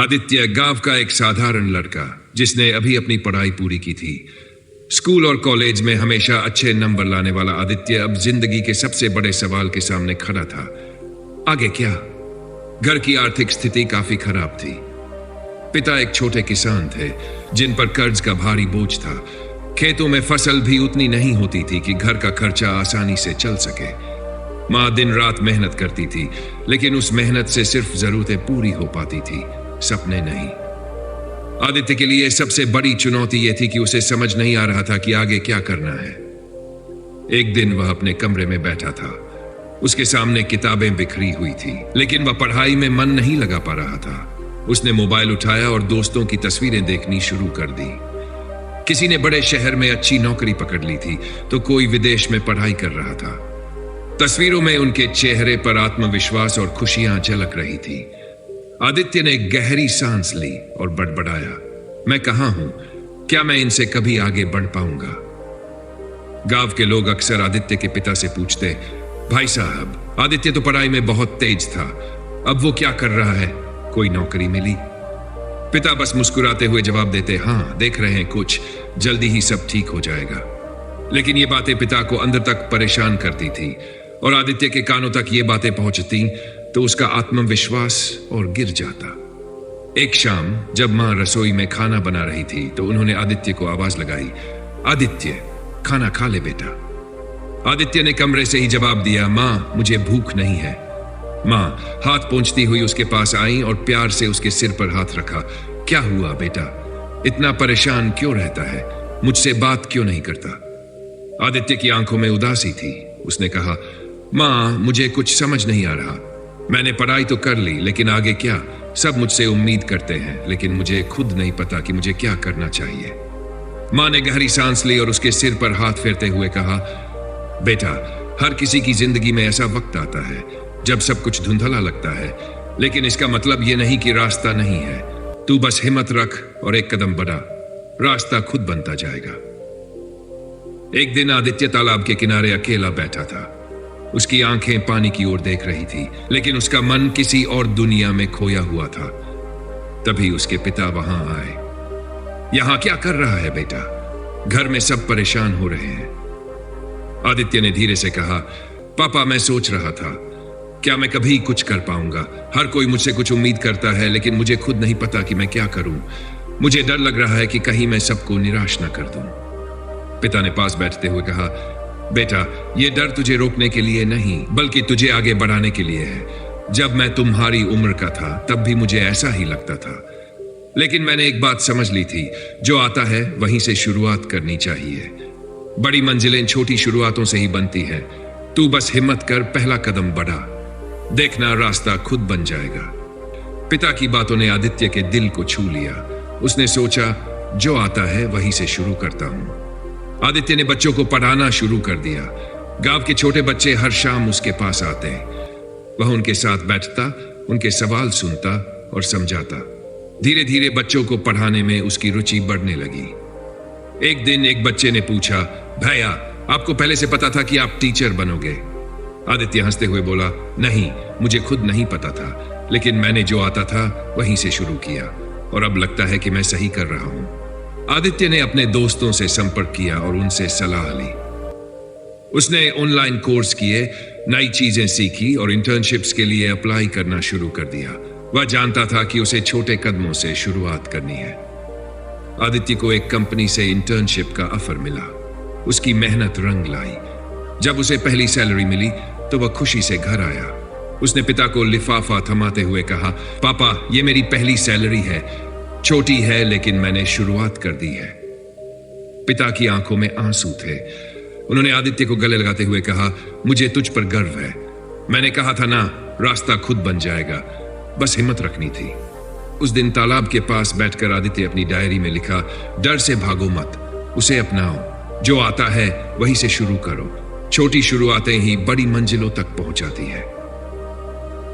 आदित्य गांव का एक साधारण लड़का जिसने अभी अपनी पढ़ाई पूरी की थी। स्कूल और कॉलेज में हमेशा अच्छे नंबर लाने वाला आदित्य अब जिंदगी के सबसे बड़े सवाल के सामने खड़ा था। आगे क्या? घर की आर्थिक स्थिति काफी खराब थी। पिता एक छोटे किसान थे जिन पर कर्ज का भारी बोझ था। खेतों में फसल भी उतनी नहीं होती थी कि घर का खर्चा आसानी से चल सके। माँ दिन रात मेहनत करती थी, लेकिन उस मेहनत से सिर्फ जरूरतें पूरी हो पाती थी, सपने नहीं। आदित्य के लिए सबसे बड़ी चुनौती यह थी कि उसे समझ नहीं आ रहा था कि आगे क्या करना है। एक दिन वह अपने कमरे में बैठा था। उसके सामने किताबें बिखरी हुई थी, लेकिन वह पढ़ाई में मन नहीं लगा पा रहा था। उसने मोबाइल उठाया और दोस्तों की तस्वीरें देखनी शुरू कर दी। किसी ने बड़े शहर में अच्छी नौकरी पकड़ ली थी, तो कोई विदेश में पढ़ाई कर रहा था। तस्वीरों में उनके चेहरे पर आत्मविश्वास और खुशियां झलक रही थी। आदित्य ने गहरी सांस ली और बड़बड़ाया, मैं कहां हूं? क्या मैं इनसे कभी आगे बढ़ पाऊंगा? गांव के लोग अक्सर आदित्य के पिता से पूछते, भाई साहब, आदित्य तो पढ़ाई में बहुत तेज था, अब वो क्या कर रहा है? कोई नौकरी मिली? पिता बस मुस्कुराते हुए जवाब देते, हां, देख रहे हैं कुछ, जल्दी ही सब ठीक हो जाएगा। लेकिन ये बातें पिता को अंदर तक परेशान करती थी, और आदित्य के कानों तक ये बातें पहुंचती तो उसका आत्मविश्वास और गिर जाता। एक शाम जब मां रसोई में खाना बना रही थी तो उन्होंने आदित्य को आवाज लगाई, आदित्य, खाना खा ले बेटा। आदित्य ने कमरे से ही जवाब दिया, मां, मुझे भूख नहीं है। मां हाथ पोंछती हुई उसके पास आई और प्यार से उसके सिर पर हाथ रखा। क्या हुआ बेटा? इतना परेशान क्यों रहता है? मुझसे बात क्यों नहीं करता? आदित्य की आंखों में उदासी थी। उसने कहा, मां, मुझे कुछ समझ नहीं आ रहा। मैंने पढ़ाई तो कर ली, लेकिन आगे क्या? सब मुझसे उम्मीद करते हैं, लेकिन मुझे खुद नहीं पता कि मुझे क्या करना चाहिए। मां ने गहरी सांस ली और उसके सिर पर हाथ फेरते हुए कहा, बेटा, हर किसी की जिंदगी में ऐसा वक्त आता है जब सब कुछ धुंधला लगता है, लेकिन इसका मतलब यह नहीं कि रास्ता नहीं है। तू बस हिम्मत रख और एक कदम बढ़ा, रास्ता खुद बनता जाएगा। एक दिन आदित्य तालाब के किनारे अकेला बैठा था। उसकी आंखें पानी की ओर देख रही थी, लेकिन उसका मन किसी और दुनिया में खोया हुआ था। तभी उसके पिता वहां आए। यहां क्या कर रहा है बेटा? घर में सब परेशान हो रहे हैं। आदित्य ने धीरे से कहा, पापा, मैं सोच रहा था, क्या मैं कभी कुछ कर पाऊंगा? हर कोई मुझसे कुछ उम्मीद करता है, लेकिन मुझे खुद नहीं पता कि मैं क्या करूं। मुझे डर लग रहा है कि कहीं मैं सबको निराश न कर दूं। पिता ने पास बैठते हुए कहा, बेटा, यह डर तुझे रोकने के लिए नहीं, बल्कि तुझे आगे बढ़ाने के लिए है। जब मैं तुम्हारी उम्र का था तब भी मुझे ऐसा ही लगता था, लेकिन मैंने एक बात समझ ली थी, जो आता है वहीं से शुरुआत करनी चाहिए। बड़ी मंजिलें छोटी शुरुआतों से ही बनती हैं। तू बस हिम्मत कर, पहला कदम बढ़ा, देखना रास्ता खुद बन जाएगा। पिता की बातों ने आदित्य के दिल को छू लिया। उसने सोचा, जो आता है वहीं से शुरू करता हूं। आदित्य ने बच्चों को पढ़ाना शुरू कर दिया। गांव के छोटे बच्चे हर शाम उसके पास आते। वह उनके साथ बैठता, उनके सवाल सुनता और समझाता। धीरे धीरे बच्चों को पढ़ाने में उसकी रुचि बढ़ने लगी। एक दिन एक बच्चे ने पूछा, भैया, आपको पहले से पता था कि आप टीचर बनोगे? आदित्य हंसते हुए बोला, नहीं, मुझे खुद नहीं पता था, लेकिन मैंने जो आता था वहीं से शुरू किया, और अब लगता है कि मैं सही कर रहा हूं। आदित्य ने अपने दोस्तों से संपर्क किया और उनसे सलाह ली। उसने ऑनलाइन कोर्स किए, नई चीजें सीखी और इंटर्नशिप्स के लिए अप्लाई करना शुरू कर दिया। वह जानता था कि उसे छोटे कदमों से शुरुआत करनी है। आदित्य को एक कंपनी से इंटर्नशिप का ऑफर मिला। उसकी मेहनत रंग लाई। जब उसे पहली सैलरी मिली तो वह खुशी से घर आया। उसने पिता को लिफाफा थमाते हुए कहा, पापा, ये मेरी पहली सैलरी है। छोटी है, लेकिन मैंने शुरुआत कर दी है। पिता की आंखों में आंसू थे। उन्होंने आदित्य को गले लगाते हुए कहा, मुझे तुझ पर गर्व है। मैंने कहा था ना, रास्ता खुद बन जाएगा, बस हिम्मत रखनी थी। उस दिन तालाब के पास बैठकर आदित्य अपनी डायरी में लिखा, डर से भागो मत, उसे अपनाओ। जो आता है वहीं से शुरू करो। छोटी शुरुआतें ही बड़ी मंजिलों तक पहुंचाती है।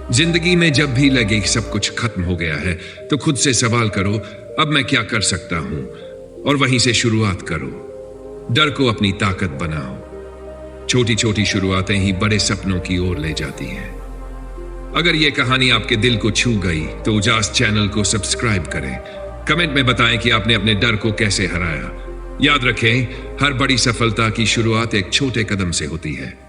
जिंदगी में जब भी लगे सब कुछ खत्म हो गया है तो खुद से सवाल करो, अब मैं क्या कर सकता हूं, और वहीं से शुरुआत करो। डर को अपनी ताकत बनाओ। छोटी छोटी शुरुआतें ही बड़े सपनों की ओर ले जाती हैं। अगर ये कहानी आपके दिल को छू गई तो उजास चैनल को सब्सक्राइब करें। कमेंट में बताएं कि आपने अपने डर को कैसे हराया। याद रखें, हर बड़ी सफलता की शुरुआत एक छोटे कदम से होती है।